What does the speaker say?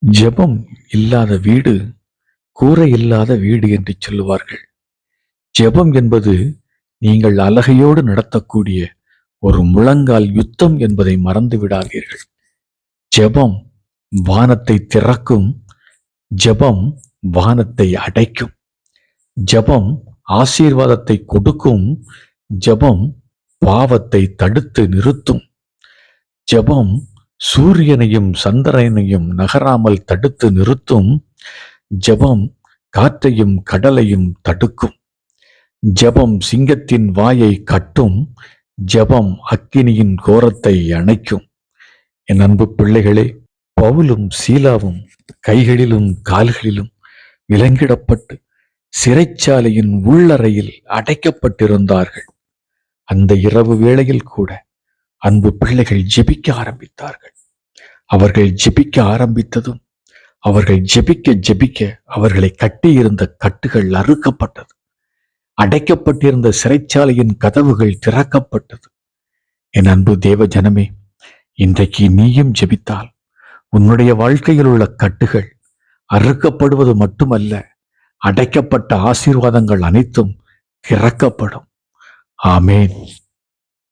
ஜெபம் இல்லாத வீடு கூரை இல்லாத வீடு என்று சொல்லுவார்கள். ஜெபம் என்பது நீங்கள் அலகையோடு நடத்தக்கூடிய ஒரு முழங்கால் யுத்தம் என்பதை மறந்து விடாதீர்கள். ஜெபம் வானத்தை திறக்கும். ஜெபம் வானத்தை அடைக்கும். ஜெபம் ஆசீர்வாதத்தை கொடுக்கும். ஜெபம் பாவத்தை தடுத்து நிறுத்தும். ஜெபம் சூரியனையும் சந்திரனையும் நகராமல் தடுத்து நிறுத்தும். ஜெபம் காற்றையும் கடலையும் தடுக்கும். ஜெபம் சிங்கத்தின் வாயை கட்டும். ஜெபம் அக்கினியின் கோரத்தை அணைக்கும். என் அன்பு பிள்ளைகளே, பவுலும் சீலாவும் கைகளிலும் கால்களிலும் விலங்கிடப்பட்டு சிறைச்சாலையின் உள்ளறையில் அடைக்கப்பட்டிருந்தார்கள். அந்த இரவு வேளையில் கூட அன்பு பிள்ளைகள் ஜெபிக்க ஆரம்பித்தார்கள். அவர்கள் ஜெபிக்க ஆரம்பித்ததும் அவர்கள் ஜெபிக்க ஜெபிக்க அவர்களை கட்டியிருந்த கட்டுகள் அறுக்கப்பட்டது. அடைக்கப்பட்டிருந்த சிறைச்சாலையின் கதவுகள் திறக்கப்பட்டது. என் அன்பு தேவ ஜனமே, இன்றைக்கு நீயும் ஜெபித்தால் உன்னுடைய வாழ்க்கையில் உள்ள கட்டுகள் அறுக்கப்படுவது மட்டுமல்ல, அடைக்கப்பட்ட ஆசீர்வாதங்கள் அனைத்தும் திறக்கப்படும். ஆமேன்.